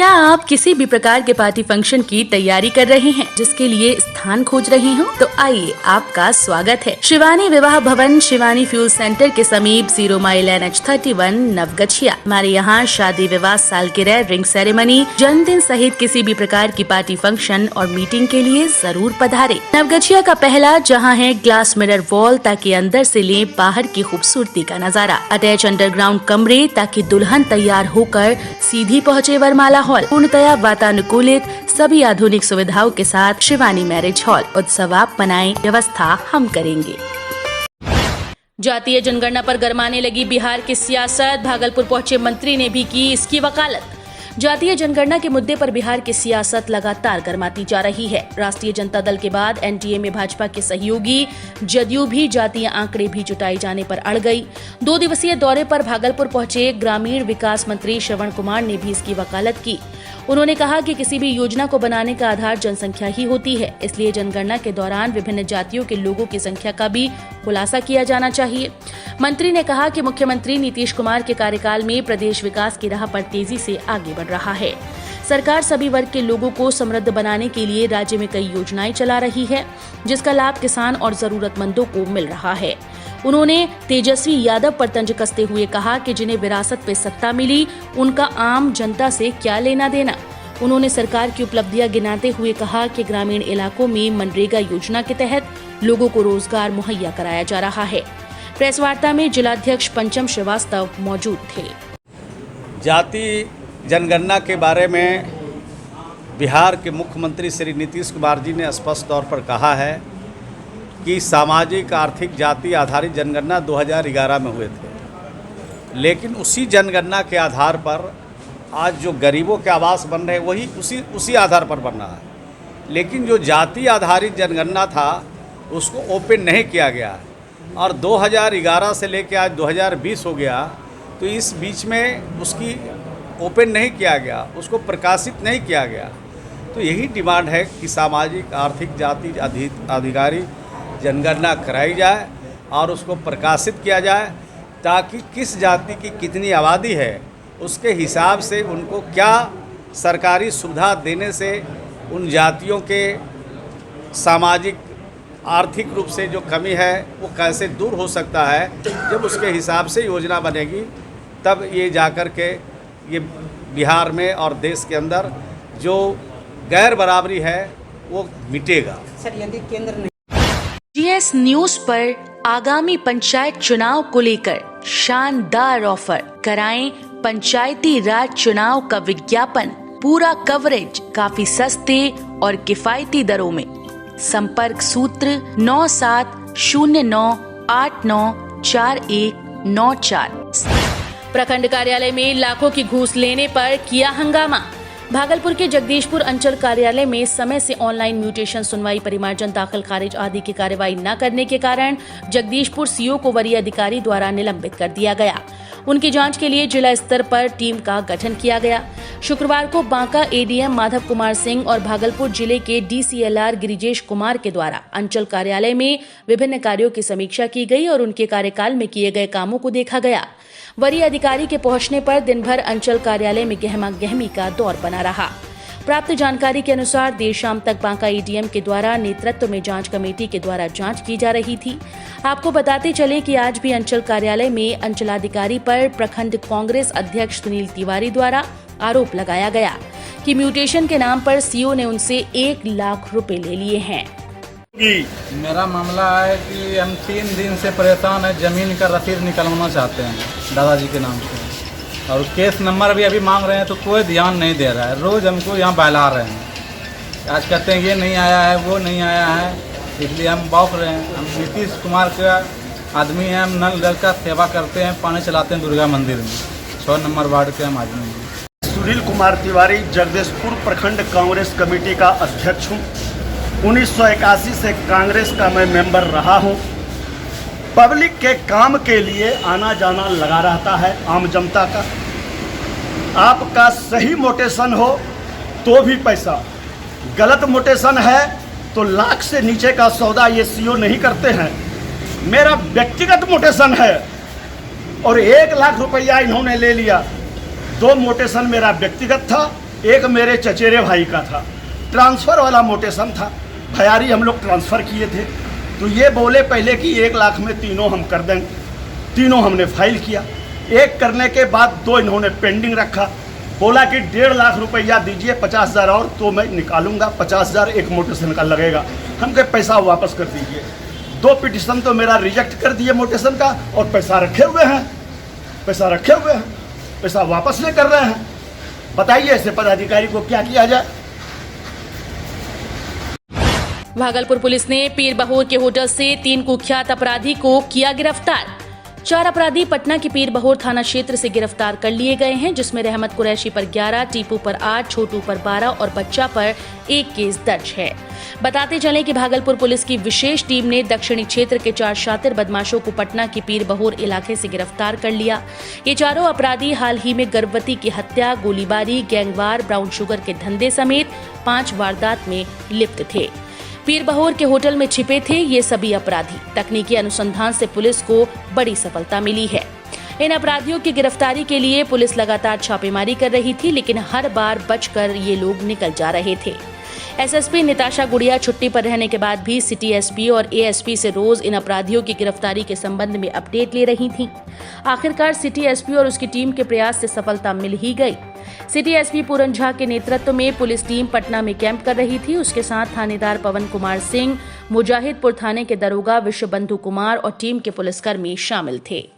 क्या आप किसी भी प्रकार के पार्टी फंक्शन की तैयारी कर रहे हैं, जिसके लिए स्थान खोज रहे हो? तो आइए, आपका स्वागत है शिवानी विवाह भवन, शिवानी फ्यूल सेंटर के समीप 0 माइल NH31 नवगछिया। हमारे यहाँ शादी, विवाह, सालगिरह, रिंग सेरेमनी, जन्मदिन सहित किसी भी प्रकार की पार्टी फंक्शन और मीटिंग के लिए जरूर पधारे। नवगछिया का पहला जहाँ है ग्लास मिरर वॉल, ताकि अंदर से ले बाहर की खूबसूरती का नजारा। अटैच अंडरग्राउंड कमरे, ताकि दुल्हन तैयार होकर सीधी पहुँचे वरमाला हॉल। पूर्णतया वातानुकूलित, सभी आधुनिक सुविधाओं के साथ शिवानी मैरिज हॉल। उत्सव आप मनाएं, व्यवस्था हम करेंगे। जातीय जनगणना पर गरमाने लगी बिहार की सियासत, भागलपुर पहुंचे मंत्री ने भी की इसकी वकालत। जातीय जनगणना के मुद्दे पर बिहार की सियासत लगातार गरमाती जा रही है। राष्ट्रीय जनता दल के बाद एनडीए में भाजपा के सहयोगी जदयू भी जातीय आंकड़े भी जुटाए जाने पर अड़ गई। 2 दिवसीय दौरे पर भागलपुर पहुंचे ग्रामीण विकास मंत्री श्रवण कुमार ने भी इसकी वकालत की। उन्होंने कहा कि किसी भी योजना को बनाने का आधार जनसंख्या ही होती है, इसलिए जनगणना के दौरान विभिन्न जातियों के लोगों की संख्या का भी खुलासा किया जाना चाहिए। मंत्री ने कहा कि मुख्यमंत्री नीतीश कुमार के कार्यकाल में प्रदेश विकास की राह पर तेजी से आगे बढ़ रहा है। सरकार सभी वर्ग के लोगों को समृद्ध बनाने के लिए राज्य में कई योजनाएं चला रही है, जिसका लाभ किसान और जरूरतमंदों को मिल रहा है। उन्होंने तेजस्वी यादव पर तंज कसते हुए कहा कि जिन्हें विरासत पे सत्ता मिली, उनका आम जनता से क्या लेना देना। उन्होंने सरकार की उपलब्धियां गिनाते हुए कहा कि ग्रामीण इलाकों में मनरेगा योजना के तहत लोगों को रोजगार मुहैया कराया जा रहा है। प्रेस वार्ता में जिलाध्यक्ष पंचम श्रीवास्तव मौजूद थे। जाति जनगणना के बारे में बिहार के मुख्यमंत्री श्री नीतीश कुमार जी ने स्पष्ट तौर पर कहा है कि सामाजिक आर्थिक जाति आधारित जनगणना 2011 में हुए थे, लेकिन उसी जनगणना के आधार पर आज जो गरीबों के आवास बन रहे वही उसी आधार पर बन रहा है। लेकिन जो जाति आधारित जनगणना था उसको ओपन नहीं किया गया और 2011 से लेकर आज 2020 हो गया, तो इस बीच में उसकी ओपन नहीं किया गया, उसको प्रकाशित नहीं किया गया। तो यही डिमांड है कि सामाजिक आर्थिक जाति अधिकारी जनगणना कराई जाए और उसको प्रकाशित किया जाए, ताकि किस जाति की कितनी आबादी है उसके हिसाब से उनको क्या सरकारी सुविधा देने से उन जातियों के सामाजिक आर्थिक रूप से जो कमी है वो कैसे दूर हो सकता है। जब उसके हिसाब से योजना बनेगी तब ये जाकर के ये बिहार में और देश के अंदर जो गैर बराबरी है वो मिटेगा। सर, यदि केंद्र GS न्यूज पर आगामी पंचायत चुनाव को लेकर शानदार ऑफर। कराएं पंचायती राज चुनाव का विज्ञापन, पूरा कवरेज काफी सस्ते और किफायती दरों में। संपर्क सूत्र 9709894194। प्रखंड कार्यालय में लाखों की घूस लेने पर किया हंगामा। भागलपुर के जगदीशपुर अंचल कार्यालय में समय से ऑनलाइन म्यूटेशन, सुनवाई, परिमार्जन, दाखिल खारिज आदि की कार्रवाई न करने के कारण जगदीशपुर सीओ को वरीय अधिकारी द्वारा निलंबित कर दिया गया। उनकी जांच के लिए जिला स्तर पर टीम का गठन किया गया। शुक्रवार को बांका ADM माधव कुमार सिंह और भागलपुर जिले के DCLR गिरिजेश कुमार के द्वारा अंचल कार्यालय में विभिन्न कार्यों की समीक्षा की गई और उनके कार्यकाल में किए गए कामों को देखा गया। वरीय अधिकारी के पहुंचने पर दिन भर अंचल कार्यालय में गहमा गहमी का दौर बना रहा। प्राप्त जानकारी के अनुसार देर शाम तक बांका ADM के द्वारा नेतृत्व में जांच कमेटी के द्वारा जांच की जा रही थी। आपको बताते चले कि आज भी अंचल कार्यालय में अंचलाधिकारी पर प्रखंड कांग्रेस अध्यक्ष सुनील तिवारी द्वारा आरोप लगाया गया कि म्यूटेशन के नाम पर सीओ ने उनसे 1 लाख रुपए ले लिए हैं। मेरा मामला है कि हम 3 दिन से परेशान है, जमीन का रसीद निकलवाना चाहते हैं दादाजी के नाम से, और केस नंबर भी अभी मांग रहे हैं तो कोई ध्यान नहीं दे रहा है। रोज़ हमको यहाँ बहला रहे हैं, आज कहते हैं ये नहीं आया है, वो नहीं आया है, इसलिए हम बौख रहे हैं। हम नीतीश कुमार का आदमी हैं, हम नल जल का सेवा करते हैं, पानी चलाते हैं दुर्गा मंदिर में, 6 नंबर वार्ड के हम आदमी हैं। सुनील कुमार तिवारी जगदीशपुर प्रखंड कांग्रेस कमेटी का अध्यक्ष हूँ। 1981 से कांग्रेस का मैं मेंबर रहा हूँ। पब्लिक के काम के लिए आना जाना लगा रहता है आम जनता का। आपका सही मोटेशन हो तो भी पैसा, गलत मोटेशन है तो लाख से नीचे का सौदा ये सीओ नहीं करते हैं। मेरा व्यक्तिगत मोटेशन है और 1 लाख रुपया इन्होंने ले लिया। 2 मोटेशन मेरा व्यक्तिगत था एक मेरे चचेरे भाई का था, ट्रांसफ़र वाला मोटेशन था, भयारी हम लोग ट्रांसफ़र किए थे। तो ये बोले पहले कि 1 लाख में तीनों हम कर देंगे, तीनों हमने फाइल किया। एक करने के बाद 2 इन्होंने पेंडिंग रखा, बोला कि 1.5 लाख रुपया दीजिए, 50,000 और तो मैं निकालूंगा, 50,000 एक मोटेशन का लगेगा। हम कहे पैसा वापस कर दीजिए। 2 पिटिशन तो मेरा रिजेक्ट कर दिए मोटेशन का, और पैसा रखे हुए हैं, पैसा वापस नहीं कर रहे हैं। बताइए ऐसे पदाधिकारी को क्या किया जाए। भागलपुर पुलिस ने पीर बहोर के होटल से 3 कुख्यात अपराधी को किया गिरफ्तार। 4 अपराधी पटना के पीर बहोर थाना क्षेत्र से गिरफ्तार कर लिए गए हैं, जिसमें रहमत कुरैशी पर 11, टीपू पर 8, छोटू पर 12 और बच्चा पर 1 केस दर्ज है। बताते चलें कि भागलपुर पुलिस की विशेष टीम ने दक्षिणी क्षेत्र के 4 शातिर बदमाशों को पटना के पीर बहोर इलाके से गिरफ्तार कर लिया। ये चारों अपराधी हाल ही में गर्भवती की हत्या, गोलीबारी, गैंगवार, ब्राउन शुगर के धंधे समेत 5 वारदात में लिप्त थे। पीर बहोर के होटल में छिपे थे ये सभी अपराधी। तकनीकी अनुसंधान से पुलिस को बड़ी सफलता मिली है। इन अपराधियों की गिरफ्तारी के लिए पुलिस लगातार छापेमारी कर रही थी, लेकिन हर बार बचकर ये लोग निकल जा रहे थे। एसएसपी निताशा गुड़िया छुट्टी पर रहने के बाद भी सिटी एसपी और एएसपी से रोज इन अपराधियों की गिरफ्तारी के संबंध में अपडेट ले रही थीं। आखिरकार सिटी एसपी और उसकी टीम के प्रयास से सफलता मिल ही गई। सिटी एसपी पूरन झा के नेतृत्व में पुलिस टीम पटना में कैंप कर रही थी। उसके साथ थानेदार पवन कुमार सिंह, मुजाहिदपुर थाने के दरोगा विश्वबंधु कुमार और टीम के पुलिसकर्मी शामिल थे।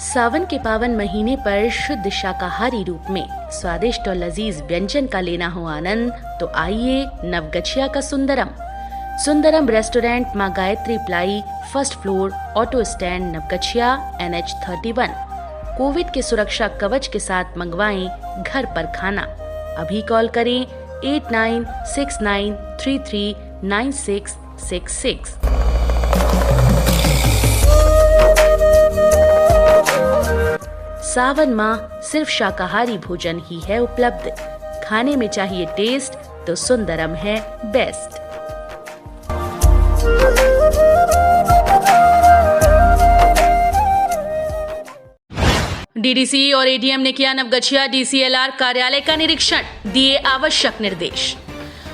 सावन के पावन महीने पर शुद्ध शाकाहारी रूप में स्वादिष्ट और लजीज व्यंजन का लेना हो आनंद, तो आइए नवगछिया का Sundaram restaurant Maa Gayatri ply, first floor, auto stand, Navgachhia, NH31। Covid के सुरक्षा कवच के साथ मंगवाएं घर पर खाना। अभी कॉल करें 8969339666। सावन माह सिर्फ शाकाहारी भोजन ही है उपलब्ध। खाने में चाहिए टेस्ट तो सुंदरम है बेस्ट। डीडीसी और एडीएम ने किया नवगछिया डीसीएलआर कार्यालय का निरीक्षण, दिए आवश्यक निर्देश।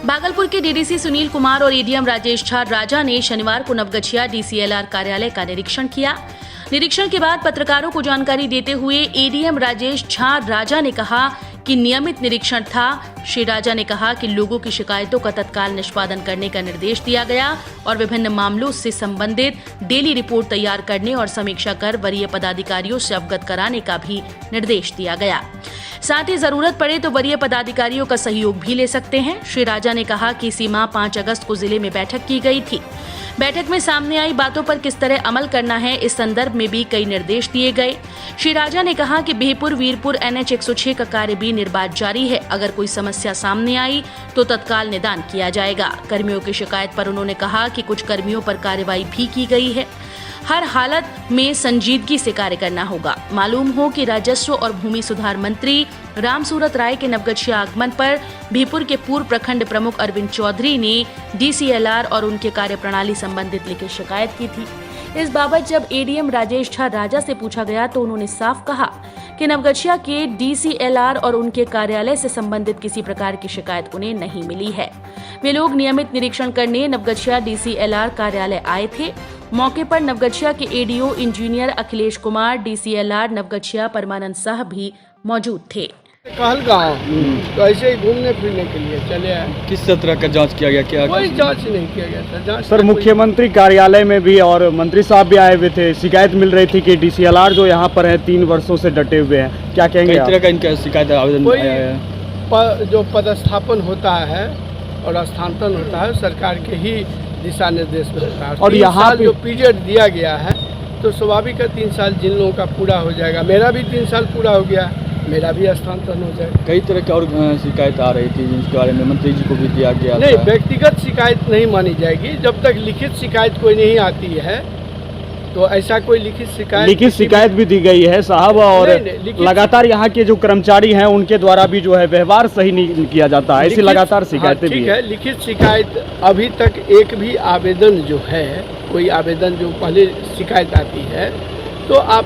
भागलपुर के डीडीसी सुनील कुमार और एडीएम राजेश झा राजा ने शनिवार को नवगछिया डीसीएलआर कार्यालय का निरीक्षण किया। निरीक्षण के बाद पत्रकारों को जानकारी देते हुए एडीएम राजेश झा राजा ने कहा कि नियमित निरीक्षण था। श्री राजा ने कहा कि लोगों की शिकायतों का तत्काल निष्पादन करने का निर्देश दिया गया और विभिन्न मामलों से संबंधित डेली रिपोर्ट तैयार करने और समीक्षा कर वरीय पदाधिकारियों से अवगत कराने का भी निर्देश दिया गया। साथ ही जरूरत पड़े तो वरीय पदाधिकारियों का सहयोग भी ले सकते हैं। श्री राजा ने कहा कि इसी माह 5 अगस्त को जिले में बैठक की गई थी। बैठक में सामने आई बातों पर किस तरह अमल करना है, इस संदर्भ में भी कई निर्देश दिए गए। श्री राजा ने कहा कि बिहपुर वीरपुर NH 106 का कार्य भी निर्बाध जारी है। अगर कोई समस्या सामने आई तो तत्काल निदान किया जाएगा। कर्मियों की शिकायत पर उन्होंने कहा कि कुछ कर्मियों पर कार्रवाई भी की गई है। हर हालत में संजीदगी से कार्य करना होगा। मालूम हो कि राजस्व और भूमि सुधार मंत्री रामसूरत राय के नवगछिया आगमन पर बिहपुर के पूर्व प्रखंड प्रमुख अरविंद चौधरी ने डीसीएलआर और उनके कार्यप्रणाली संबंधित लिखित शिकायत की थी। इस बाबत जब एडीएम राजेश झा राजा से पूछा गया तो उन्होंने साफ कहा कि नवगछिया के डीसीएलआर और उनके कार्यालय से संबंधित किसी प्रकार की शिकायत उन्हें नहीं मिली है। वे लोग नियमित निरीक्षण करने नवगछिया डीसीएलआर कार्यालय आए थे। मौके पर नवगछिया के ADO engineer Akhilesh Kumar, DCLR Navgachhia Parmanand Sah भी मौजूद थे। कहलगांव तो ऐसे ही घूमने फिरने के लिए चले आए। किस तरह का जांच किया गया? क्या कोई जांच नहीं किया गया था। जांच सर, मुख्यमंत्री कार्यालय में भी और मंत्री साहब भी आए हुए थे। शिकायत मिल रही थी कि डीसीएलआर जो यहाँ पर है 3 वर्षों से डटे हुए हैं। क्या कहेंगे? किस तरह का इनका शिकायत आवेदन आया है? जो पदस्थापन होता है और स्थानांतरण होता है सरकार के ही दिशा निर्देश में होता है। और यहाँ जो पीरियड दिया गया है तो स्वाभाविक है 3 साल जिन लोगों का पूरा हो जाएगा। मेरा भी 3 साल पूरा हो गया, मेरा भी स्थानांतरण हो जाएगा। कई तरह की और शिकायत आ रही थी जिसके बारे में मंत्री जी को भी दिया गया। नहीं, व्यक्तिगत शिकायत नहीं मानी जाएगी। जब तक लिखित शिकायत कोई नहीं आती है तो ऐसा कोई लिखित शिकायत भी दी गई है साहब। और लगातार यहाँ के जो कर्मचारी हैं उनके द्वारा भी जो है व्यवहार सही नहीं किया जाता है। ऐसी लगातार शिकायतें भी है। लिखित शिकायत अभी तक एक भी आवेदन जो है, कोई आवेदन जो पहले शिकायत आती है तो आप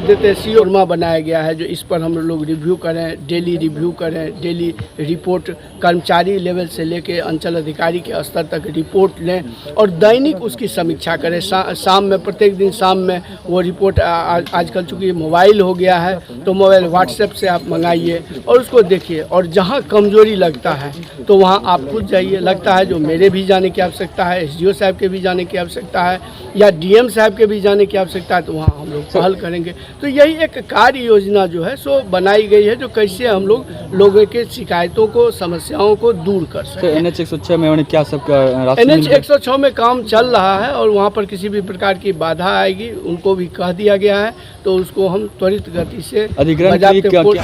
देते सीओरमा बनाया गया है जो इस पर हम लोग रिव्यू करें, डेली रिव्यू करें, डेली रिपोर्ट कर्मचारी लेवल से लेके अंचल अधिकारी के स्तर तक रिपोर्ट लें और दैनिक उसकी समीक्षा करें। शाम में, प्रत्येक दिन शाम में वो रिपोर्ट आजकल चूँकि मोबाइल हो गया है तो मोबाइल व्हाट्सएप से आप मंगाइए और उसको देखिए, और जहाँ कमजोरी लगता है तो वहाँ आप खुद जाइए। लगता है जो मेरे भी जाने की आवश्यकता है, SDO साहब के भी जाने की आवश्यकता है या DM साहब के भी जाने की आवश्यकता है, तो वहाँ हम लोग पहल करेंगे। तो यही एक कार्य योजना जो है सो बनाई गई है जो कैसे हम लोग लोगों के शिकायतों को, समस्याओं को दूर कर तो सकें। NH 106 में क्या सब NH 106 में काम चल रहा है और वहाँ पर किसी भी प्रकार की बाधा आएगी उनको भी कह दिया गया है, तो उसको हम त्वरित गति से अधिग्रहण।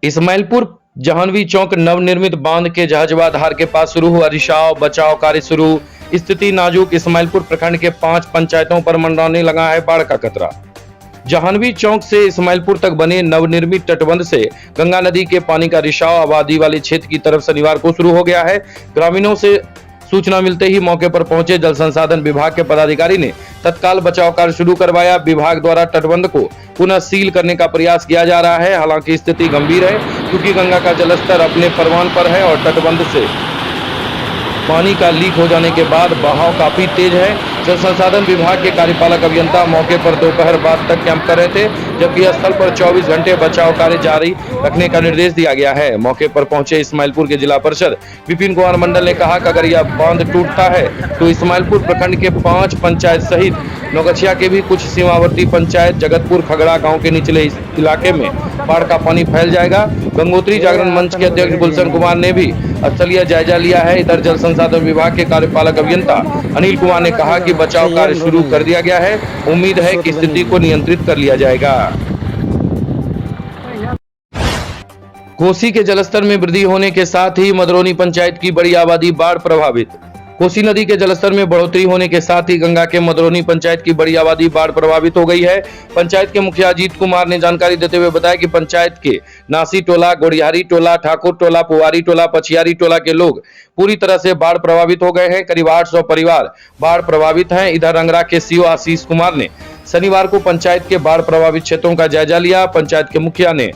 इस्माइलपुर जहानवी चौक नवनिर्मित बांध के जहाजवा धार के पास शुरू हुआ रिसाव बचाव कार्य शुरू। स्थिति नाजुक। इस्माइलपुर प्रखंड के 5 पंचायतों पर मंडराने लगा है बाढ़ का खतरा। जहानवी चौक से इस्माइलपुर तक बने नवनिर्मित तटबंध से गंगा नदी के पानी का रिसाव आबादी वाले क्षेत्र की तरफ शनिवार को शुरू हो गया है। ग्रामीणों से सूचना मिलते ही मौके पर पहुंचे जल संसाधन विभाग के पदाधिकारी ने तत्काल बचाव कार्य शुरू करवाया। विभाग द्वारा तटबंध को पुनः सील करने का प्रयास किया जा रहा है। हालांकि स्थिति गंभीर है क्योंकि गंगा का जलस्तर अपने परवान पर है और तटबंध से पानी का लीक हो जाने के बाद बहाव काफी तेज है। जल संसाधन विभाग के कार्यपालक अभियंता मौके पर दोपहर बाद तक कैंप कर रहे थे, जबकि स्थल पर 24 घंटे बचाव कार्य जारी रखने का निर्देश दिया गया है। मौके पर पहुंचे इस्माइलपुर के जिला परिषद विपिन कुमार मंडल ने कहा कि अगर यह बांध टूटता है तो इस्माइलपुर प्रखंड के 5 पंचायत सहित नौगछिया के भी कुछ सीमावर्ती पंचायत जगतपुर खगड़ा गाँव के निचले इलाके में बाढ़ का पानी फैल जाएगा। गंगोत्री जागरण मंच के अध्यक्ष गुलशन कुमार ने भी स्थलीय जायजा लिया है। इधर जल संसाधन विभाग के कार्यपालक अभियंता अनिल कुमार ने कहा कि बचाव कार्य शुरू कर दिया गया है। उम्मीद है कि स्थिति को नियंत्रित कर लिया जाएगा। कोसी के जलस्तर में वृद्धि होने के साथ ही मदरौनी पंचायत की बड़ी आबादी बाढ़ प्रभावित। कोसी नदी के जलस्तर में बढ़ोतरी होने के साथ ही गंगा के मदरौनी पंचायत की बड़ी आबादी बाढ़ प्रभावित हो गई है। पंचायत के मुखिया अजीत कुमार ने जानकारी देते हुए बताया कि पंचायत के नासी टोला, गोड़ियारी टोला, ठाकुर टोला, पुवारी टोला, पछियारी टोला के लोग पूरी तरह से बाढ़ प्रभावित हो गए हैं। करीब 800 परिवार बाढ़ प्रभावित हैं। इधर रंगरा के CO आशीष कुमार ने शनिवार को पंचायत के बाढ़ प्रभावित क्षेत्रों का जायजा लिया। पंचायत के मुखिया ने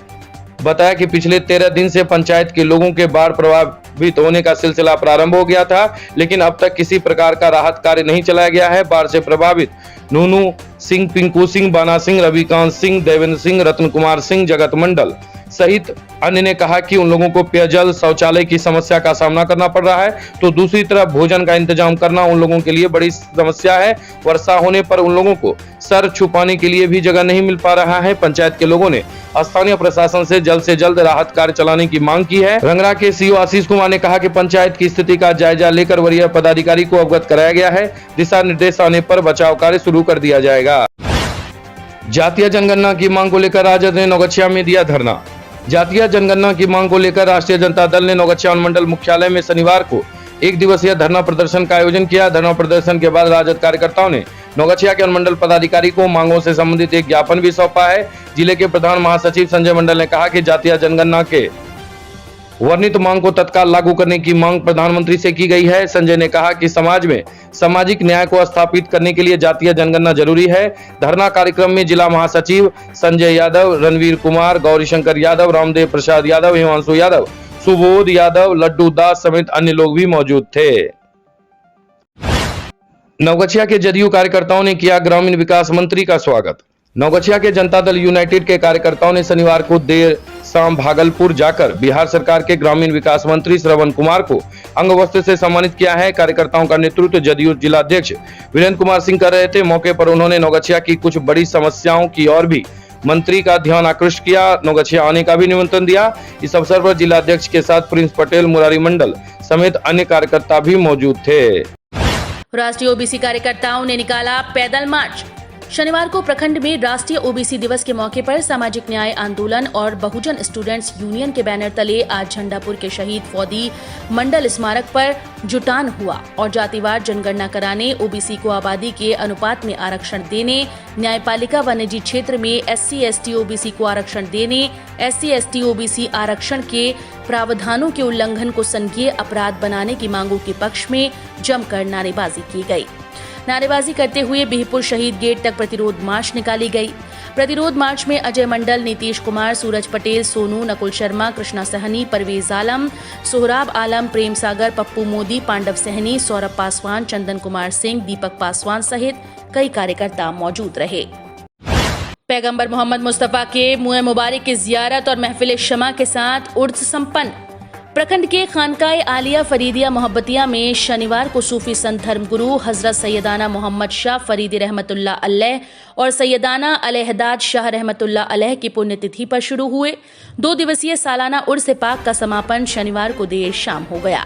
बताया कि पिछले 13 दिन से पंचायत के लोगों के बाढ़ प्रभावित होने का सिलसिला प्रारंभ हो गया था, लेकिन अब तक किसी प्रकार का राहत कार्य नहीं चलाया गया है। बाढ़ से प्रभावित नूनू सिंह, पिंकू सिंह, बाना सिंह, रविकांत सिंह, देवेंद्र सिंह, रत्न कुमार सिंह, जगत मंडल सहित अन्य ने कहा कि उन लोगों को पेयजल, शौचालय की समस्या का सामना करना पड़ रहा है, तो दूसरी तरफ भोजन का इंतजाम करना उन लोगों के लिए बड़ी समस्या है। वर्षा होने पर उन लोगों को सर छुपाने के लिए भी जगह नहीं मिल पा रहा है। पंचायत के लोगों ने स्थानीय प्रशासन से जल्द राहत कार्य चलाने की मांग की है। रंगरा के CO आशीष कुमार ने कहा कि पंचायत की स्थिति का जायजा लेकर वरीय पदाधिकारी को अवगत कराया गया है। दिशा निर्देश आने पर बचाव कार्य शुरू कर दिया जाएगा। जातीय जनगणना की मांग को लेकर राजद ने नौगछिया में दिया धरना। जातीय जनगणना की मांग को लेकर राष्ट्रीय जनता दल ने नौगछिया मंडल मुख्यालय में शनिवार को 1 दिवसीय धरना प्रदर्शन का आयोजन किया। धरना प्रदर्शन के बाद राजद कार्यकर्ताओं ने नौगछिया के अनुमंडल पदाधिकारी को मांगों से संबंधित एक ज्ञापन भी सौंपा है। जिले के प्रधान महासचिव संजय मंडल ने कहा कि जातीय जनगणना के वर्णित मांग को तत्काल लागू करने की मांग प्रधानमंत्री से की गई है। संजय ने कहा कि समाज में सामाजिक न्याय को स्थापित करने के लिए जातीय जनगणना जरूरी है। धरना कार्यक्रम में जिला महासचिव संजय यादव, रणवीर कुमार, गौरीशंकर यादव, रामदेव प्रसाद यादव, हिमांशु यादव, सुबोध यादव, लड्डू दास समेत अन्य लोग भी मौजूद थे। नौगछिया के जदयू कार्यकर्ताओं ने किया ग्रामीण विकास मंत्री का स्वागत। नौगछिया के जनता दल यूनाइटेड के कार्यकर्ताओं ने शनिवार को देर शाम भागलपुर जाकर बिहार सरकार के ग्रामीण विकास मंत्री श्रवण कुमार को अंग वस्त्र से सम्मानित किया है। कार्यकर्ताओं का नेतृत्व जदयू जिलाध्यक्ष वीरेंद्र कुमार सिंह कर रहे थे। मौके पर उन्होंने नौगछिया की कुछ बड़ी समस्याओं की ओर भी मंत्री का ध्यान आकृष्ट किया। नौगछिया आने का भी निमंत्रण दिया। इस अवसर पर जिलाध्यक्ष के साथ प्रिंस पटेल, मुरारी मंडल समेत अन्य कार्यकर्ता भी मौजूद थे। राष्ट्रीय ओबीसी कार्यकर्ताओं ने निकाला पैदल मार्च। शनिवार को प्रखंड में राष्ट्रीय ओबीसी दिवस के मौके पर सामाजिक न्याय आंदोलन और बहुजन स्टूडेंट्स यूनियन के बैनर तले आज झंडापुर के शहीद फौजी मंडल स्मारक पर जुटान हुआ और जातिवार जनगणना कराने, ओबीसी को आबादी के अनुपात में आरक्षण देने, न्यायपालिका व निजी क्षेत्र में SC ST ओबीसी को आरक्षण देने, SC ST ओबीसी आरक्षण के प्रावधानों के उल्लंघन को संज्ञेय अपराध बनाने की मांगों के पक्ष में जमकर नारेबाजी की गई। नारेबाजी करते हुए बिहपुर शहीद गेट तक प्रतिरोध मार्च निकाली गई। प्रतिरोध मार्च में अजय मंडल, नीतीश कुमार, सूरज पटेल, सोनू, नकुल शर्मा, कृष्णा सहनी, परवेज आलम, सोहराब आलम, प्रेम सागर, पप्पू मोदी, पांडव सहनी, सौरभ पासवान, चंदन कुमार सिंह, दीपक पासवान सहित कई कार्यकर्ता मौजूद रहे। पैगंबर मोहम्मद मुस्तफ़ा के मुए मुबारक की जियारत और महफिल शमा के साथ उर्स संपन्न। प्रखंड के खानकाए आलिया फरीदिया मोहब्बतिया में शनिवार को सूफी संत धर्मगुरु हजरत सैयदाना मोहम्मद शाह फरीदी रहमतुल्लाह अलैह और सैयदाना अलहदाद शाह रहमतुल्लाह अलैह की पुण्यतिथि पर शुरू हुए 2 दिवसीय सालाना उर्स पाक का समापन शनिवार को देर शाम हो गया।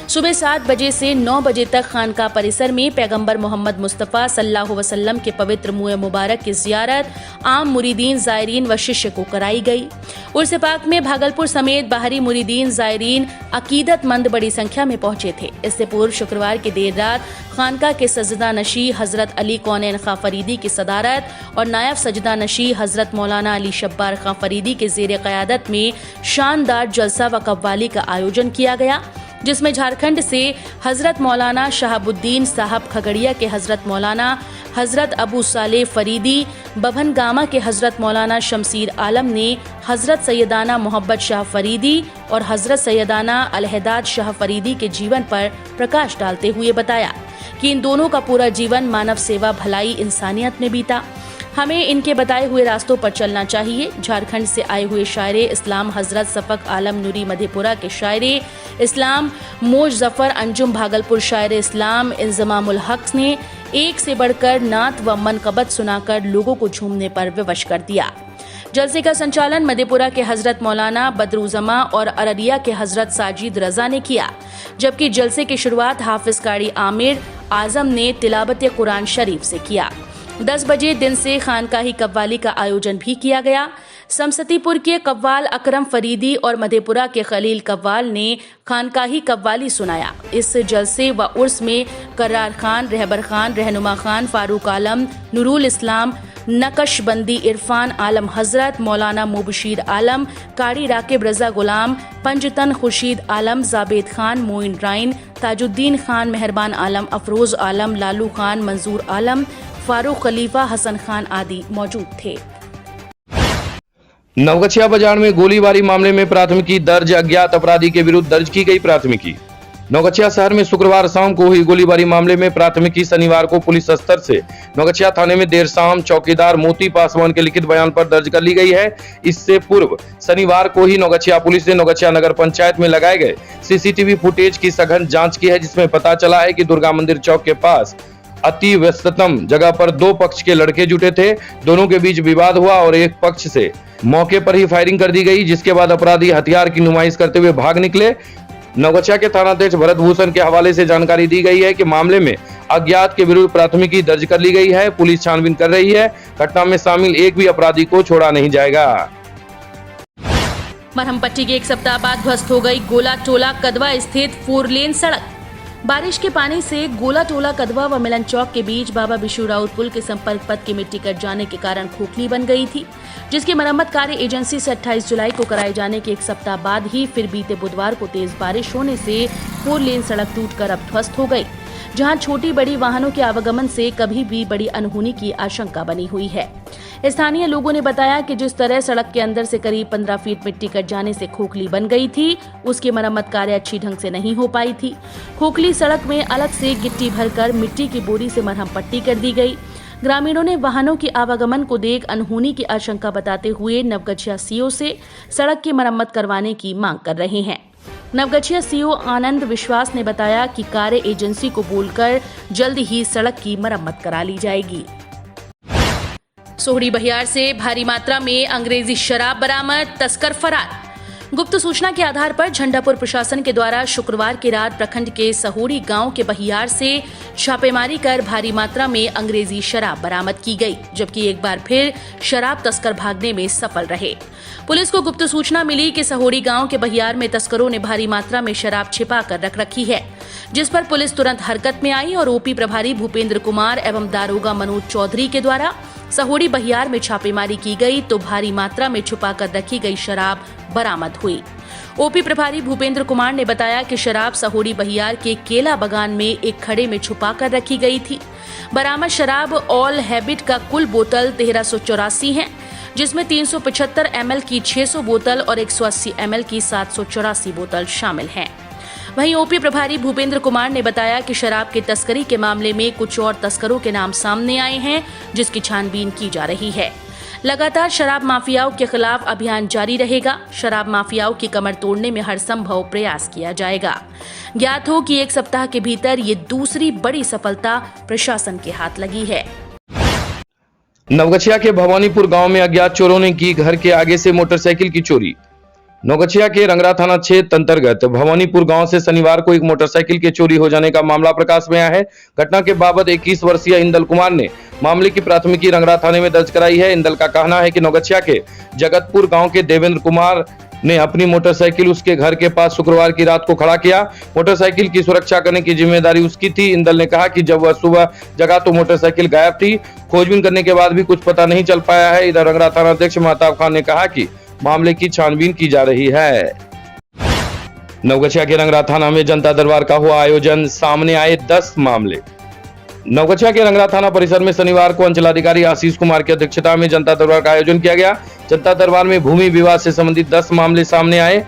सुबह 7 बजे से 9 बजे तक खानका परिसर में पैगंबर मोहम्मद मुस्तफ़ा सल्लल्लाहु अलैहि वसल्लम के पवित्र मुए मुबारक की जियारत आम मुरीदीन, जायरीन व शिष्य को कराई गई। उर्स पाक में भागलपुर समेत बाहरी मुरीदीन, जायरीन, अकीदतमंद बड़ी संख्या में पहुंचे थे। इससे पूर्व शुक्रवार की देर रात खानका के सजदा नशी हजरत अली कौनैन खां फरीदी की सदारत और नायब सजदा नशी हजरत मौलाना अली शब्बार खां फरीदी के जेर क़यादत में शानदार जलसा व कव्वाली का आयोजन किया गया, जिसमें झारखंड से हजरत मौलाना शहाबुद्दीन साहब खगड़िया के हजरत मौलाना हजरत अबू सालेह फरीदी, बभनगामा के हजरत मौलाना शमसीर आलम ने हजरत सैयदाना मोहब्बत शाह फरीदी और हजरत सैयदाना अलहदाद शाह फरीदी के जीवन पर प्रकाश डालते हुए बताया कि इन दोनों का पूरा जीवन मानव सेवा, भलाई, इंसानियत में बीता। हमें इनके बताए हुए रास्तों पर चलना चाहिए। झारखंड से आए हुए शायर इस्लाम हजरत सफक आलम नूरी मधेपुरा के शायर इस्लाम मोज जफर अंजुम भागलपुर शायर इस्लाम इंजमामुल हक ने एक से बढ़कर नात व मनकबत सुनाकर लोगों को झूमने पर विवश कर दिया। जलसे का संचालन मधेपुरा के हजरत मौलाना बदरुजमा और अररिया के हजरत साजिद रजा ने किया, जबकि जलसे की शुरुआत हाफिज कारी आमिर आजम ने तिलावत कुरान शरीफ से किया। 10 बजे दिन से खानकाही कव्वाली का आयोजन भी किया गया। समस्तीपुर के कव्वाल अकरम फरीदी और मधेपुरा के खलील कव्वाल ने खानकाही कव्वाली सुनाया। इस जलसे व उर्स में करार खान, रहबर खान, रहनुमा खान, फारूक आलम, नूरुल इस्लाम, नकशबंदी इरफान आलम हजरत, मौलाना मुबशीर आलम, कारी राकिब रजा गुलाम, पंजतन खुर्शीद आलम, जावेद खान, मोइन राइन, ताजुद्दीन खान, मेहरबान आलम, अफरोज आलम, लालू खान, मंजूर आलम, फारूक खलीफा, हसन खान आदि मौजूद थे। नवगछिया बाजार में गोलीबारी मामले में प्राथमिकी दर्ज, अज्ञात अपराधी के विरुद्ध दर्ज की गई प्राथमिकी। नवगछिया शहर में शुक्रवार शाम को हुई गोलीबारी मामले में प्राथमिकी शनिवार को पुलिस स्तर से नवगछिया थाने में देर शाम चौकीदार मोती पासवान के लिखित बयान पर दर्ज कर ली गई है। इससे पूर्व शनिवार को ही नवगछिया पुलिस ने नवगछिया नगर पंचायत में लगाए गए सीसीटीवी फुटेज की सघन जांच की है, जिसमें पता चला है कि दुर्गा मंदिर चौक के पास अति व्यस्ततम जगह पर 2 पक्ष के लड़के जुटे थे। दोनों के बीच विवाद हुआ और एक पक्ष से मौके पर ही फायरिंग कर दी गई, जिसके बाद अपराधी हथियार की नुमाइश करते हुए भाग निकले। नवगछिया के थानाध्यक्ष भरत भूषण के हवाले से जानकारी दी गई है कि मामले में अज्ञात के विरुद्ध प्राथमिकी दर्ज कर ली गई है। पुलिस छानबीन कर रही है। घटना में शामिल एक भी अपराधी को छोड़ा नहीं जाएगा। मरहमपट्टी के 1 सप्ताह बाद ध्वस्त हो गई गोला टोला कदवा स्थित 4 लेन सड़क। बारिश के पानी से गोला टोला कदवा व मिलन चौक के बीच बाबा बिशु राउत पुल के संपर्क पथ की मिट्टी कट जाने के कारण खोखली बन गई थी, जिसकी मरम्मत कार्य एजेंसी से 28 जुलाई को कराए जाने के 1 सप्ताह बाद ही फिर बीते बुधवार को तेज बारिश होने से 4 लेन सड़क टूटकर अब ध्वस्त हो गई, जहां छोटी बड़ी वाहनों के आवागमन से कभी भी बड़ी अनहोनी की आशंका बनी हुई है। स्थानीय लोगों ने बताया कि जिस तरह सड़क के अंदर से करीब 15 फीट मिट्टी कट जाने से खोखली बन गई थी, उसकी मरम्मत कार्य अच्छी ढंग से नहीं हो पाई थी। खोखली सड़क में अलग से गिट्टी भरकर मिट्टी की बोरी से मरहम पट्टी कर दी गई। ग्रामीणों ने वाहनों के आवागमन को देख अनहोनी की आशंका बताते हुए नवगछिया सीओ से सड़क की मरम्मत करवाने की मांग कर रहे हैं। नवगछिया सीओ आनंद विश्वास ने बताया कि कार्य एजेंसी को बोलकर जल्द ही सड़क की मरम्मत करा ली जाएगी। सोहड़ी बहियार से भारी मात्रा में अंग्रेजी शराब बरामद, तस्कर फरार। गुप्त सूचना के आधार पर झंडापुर प्रशासन के द्वारा शुक्रवार की रात प्रखंड के सहोड़ी गांव के बहियार से छापेमारी कर भारी मात्रा में अंग्रेजी शराब बरामद की गई, जबकि एक बार फिर शराब तस्कर भागने में सफल रहे। पुलिस को गुप्त सूचना मिली कि सहोड़ी गांव के बहियार में तस्करों ने भारी मात्रा में शराब छिपा कर रख रखी है, जिस पर पुलिस तुरंत हरकत में आई और ओपी प्रभारी भूपेंद्र कुमार एवं दारोगा मनोज चौधरी के द्वारा सहोड़ी बहियार में छापेमारी की गई तो भारी मात्रा में छुपाकर रखी गई शराब बरामद हुई। ओपी प्रभारी भूपेंद्र कुमार ने बताया कि शराब सहोड़ी बहियार के केला बगान में एक खड़े में छुपाकर रखी गई थी। बरामद शराब ऑल हैबिट का कुल बोतल 1384 है, जिसमें 375 ml की 600 बोतल और 180 ml की 784 बोतल शामिल हैं। वहीं ओपी प्रभारी भूपेंद्र कुमार ने बताया कि शराब की तस्करी के मामले में कुछ और तस्करों के नाम सामने आए हैं, जिसकी छानबीन की जा रही है। लगातार शराब माफियाओं के खिलाफ अभियान जारी रहेगा। शराब माफियाओं की कमर तोड़ने में हर संभव प्रयास किया जाएगा। ज्ञात हो कि एक सप्ताह के भीतर ये दूसरी बड़ी सफलता प्रशासन के हाथ लगी है। नवगछिया के भवानीपुर गांव में अज्ञात चोरों ने की घर के आगे से मोटरसाइकिल की चोरी। नवगछिया के रंगरा थाना क्षेत्र अंतर्गत भवानीपुर गांव से शनिवार को एक मोटरसाइकिल के चोरी हो जाने का मामला प्रकाश में आया है। घटना के बाबत 21 वर्षीय इंदल कुमार ने मामले की प्राथमिकी रंगरा थाने में दर्ज कराई है। इंदल का कहना है कि नवगछिया के जगतपुर गांव के देवेंद्र कुमार ने अपनी मोटरसाइकिल उसके घर के पास शुक्रवार की रात को खड़ा किया। मोटरसाइकिल की सुरक्षा करने की जिम्मेदारी उसकी थी। इंदल ने कहा कि जब वह सुबह जगा तो मोटरसाइकिल गायब थी। खोजबीन करने के बाद भी कुछ पता नहीं चल पाया है। इधर रंगरा थाना अध्यक्ष महताब खान ने कहा कि मामले की छानबीन की जा रही है। नवगछिया के रंगरा थाना में जनता दरबार का हुआ आयोजन, सामने आए 10 मामले। नवगछिया के रंगरा थाना परिसर में शनिवार को अंचलाधिकारी आशीष कुमार की अध्यक्षता में जनता दरबार का आयोजन किया गया। जनता दरबार में भूमि विवाद से संबंधित 10 मामले सामने आए।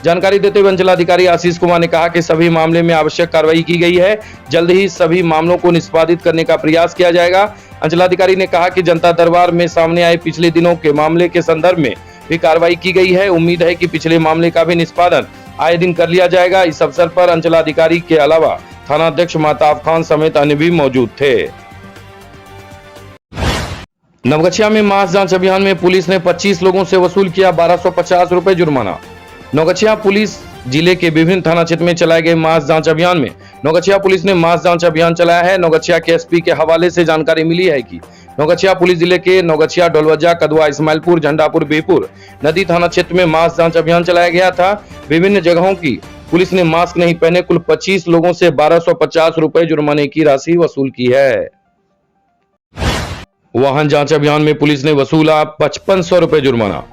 जानकारी देते हुए अंचलाधिकारी आशीष कुमार ने कहा कि सभी मामले में आवश्यक कार्रवाई की गई है। जल्द ही सभी मामलों को निष्पादित करने का प्रयास किया जाएगा। अंचलाधिकारी ने कहा कि जनता दरबार में सामने आए पिछले दिनों के मामले के संदर्भ में भी कार्रवाई की गई है। उम्मीद है कि पिछले मामले का भी निष्पादन आए दिन कर लिया जाएगा। इस अवसर पर अंचलाधिकारी के अलावा थाना अध्यक्ष महताब खान समेत अन्य भी मौजूद थे। नवगछिया में मास जांच अभियान में पुलिस ने 25 लोगों से वसूल किया 1250 रुपए जुर्माना। नवगछिया पुलिस जिले के विभिन्न थाना क्षेत्र में चलाए गए मास जांच अभियान में नवगछिया पुलिस ने मास जांच अभियान चलाया है। नवगछिया के एसपी के हवाले से जानकारी मिली है कि नवगछिया पुलिस जिले के नवगछिया, ढोलवजा, कदवा, इस्माइलपुर, झंडापुर, बिहपुर नदी थाना क्षेत्र में मास जांच अभियान चलाया गया था। विभिन्न जगहों की पुलिस ने मास्क नहीं पहने कुल 25 लोगों से 1250 रुपए जुर्माने की राशि वसूल की है। वाहन जांच अभियान में पुलिस ने वसूला 5500 रुपए जुर्माना।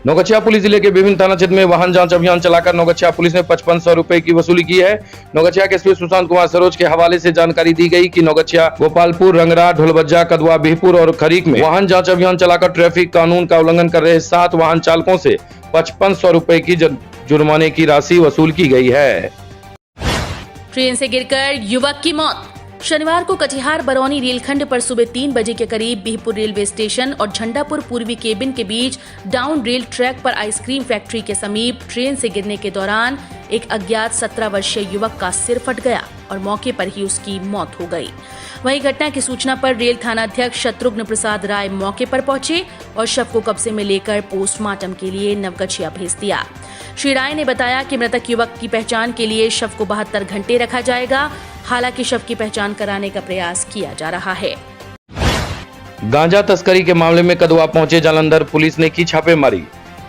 नवगछिया पुलिस जिले के विभिन्न थाना क्षेत्र में वाहन जांच अभियान चलाकर नवगछिया पुलिस ने 5500 रुपए की वसूली की है। नवगछिया के एसपी सुशांत कुमार सरोज के हवाले से जानकारी दी गई कि नवगछिया, गोपालपुर, रंगरा, ढोलबज्जा, कदवा, बिहपुर और खरीक में वाहन जांच अभियान चलाकर ट्रैफिक कानून का उल्लंघन कर रहे 7 वाहन चालकों से 5500 रुपए की जुर्माने की राशि वसूल की गई है। ट्रेन से गिरकर युवक की मौत। शनिवार को कटिहार बरौनी रेलखंड पर सुबह 3 बजे के करीब बिहपुर रेलवे स्टेशन और झंडापुर पूर्वी केबिन के बीच डाउन रेल ट्रैक पर आइसक्रीम फैक्ट्री के समीप ट्रेन से गिरने के दौरान एक अज्ञात 17 वर्षीय युवक का सिर फट गया और मौके पर ही उसकी मौत हो गई। वहीं घटना की सूचना पर रेल थाना अध्यक्ष शत्रुघ्न प्रसाद राय मौके पर पहुंचे और शव को कब्जे में लेकर पोस्टमार्टम के लिए नवगछिया भेज दिया। श्री राय ने बताया कि मृतक युवक की पहचान के लिए शव को 72 घंटे रखा जाएगा। हालांकि शव की पहचान कराने का प्रयास किया जा रहा है। गांजा तस्करी के मामले में कदवा पहुंचे जालंधर पुलिस ने की छापेमारी।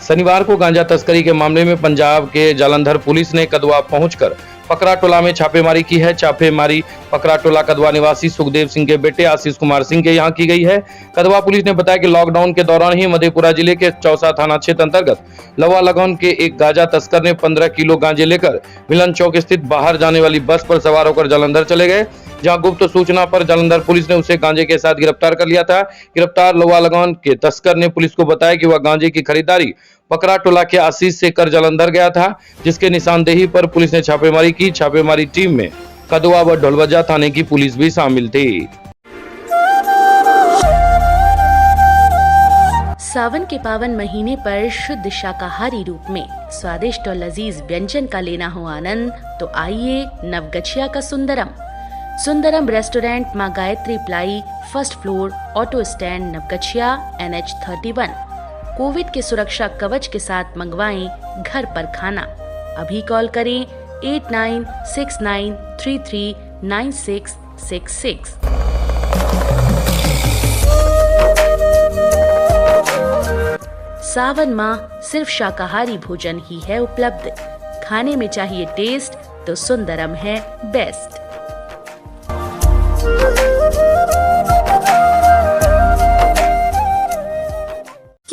शनिवार को गांजा तस्करी के मामले में पंजाब के जालंधर पुलिस ने कदवा पहुंचकर पकरा टोला में छापेमारी की है। छापेमारी पकरा टोला कदवा निवासी सुखदेव सिंह के बेटे आशीष कुमार सिंह के यहाँ की गई है। कदवा पुलिस ने बताया कि लॉकडाउन के दौरान ही मधेपुरा जिले के चौसा थाना क्षेत्र अंतर्गत लवा लगौन के एक गांजा तस्कर ने 15 किलो गांजे लेकर मिलन चौक स्थित बाहर जाने वाली बस पर सवार होकर जालंधर चले गए, जहां गुप्त सूचना पर जालंधर पुलिस ने उसे गांजे के साथ गिरफ्तार कर लिया था। गिरफ्तार लवा लगौन के तस्कर ने पुलिस को बताया कि वह गांजे की खरीदारी पकरा टोला के आशीष से कर जालंधर गया था, जिसके निशानदेही पर पुलिस ने छापेमारी की। छापेमारी टीम में कदवा व ढोलवजा थाने की पुलिस भी शामिल थी। सावन के पावन महीने पर शुद्ध शाकाहारी रूप में स्वादिष्ट और लजीज व्यंजन का लेना हो आनंद, तो आइए नवगछिया का Sundaram restaurant Maa Gayatri ply, first floor, auto stand, Navgachhia, NH 31। Covid के सुरक्षा कवच के साथ मंगवाएं घर पर खाना। अभी कॉल करें 8969339666। सावन माह सिर्फ शाकाहारी भोजन ही है उपलब्ध। खाने में चाहिए टेस्ट तो सुंदरम है बेस्ट।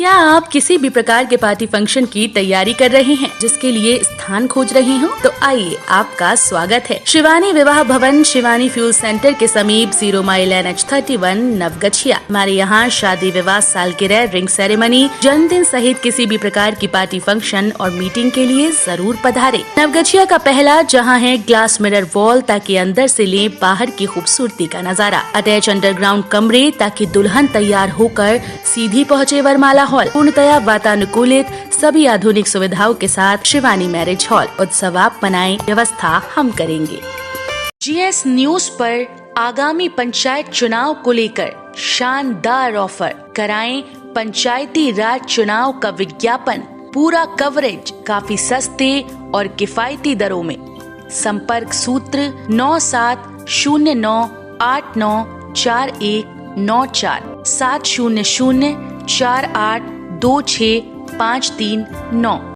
क्या आप किसी भी प्रकार के पार्टी फंक्शन की तैयारी कर रहे हैं, जिसके लिए स्थान खोज रहे हो? तो आइए, आपका स्वागत है शिवानी विवाह भवन, शिवानी फ्यूल सेंटर के समीप 0 माइल NH31 नवगछिया। हमारे यहाँ शादी, विवाह, सालगिरह, रिंग सेरेमनी, जन्मदिन सहित किसी भी प्रकार की पार्टी फंक्शन और मीटिंग के लिए जरूर पधारे। नवगछिया का पहला जहाँ है ग्लास मिरर वॉल, ताकि अंदर से ले बाहर की खूबसूरती का नजारा। अटैच अंडरग्राउंड कमरे, ताकि दुल्हन तैयार होकर सीधी पहुँचे वरमाला हॉल। पूर्णतया वातानुकूलित, सभी आधुनिक सुविधाओं के साथ शिवानी मैरिज हॉल। उत्सव आप मनाएं, व्यवस्था हम करेंगे। GS न्यूज पर आगामी पंचायत चुनाव को लेकर शानदार ऑफर। कराएं पंचायती राज चुनाव का विज्ञापन, पूरा कवरेज काफी सस्ते और किफायती दरों में। संपर्क सूत्र 9709894194 700482653 9।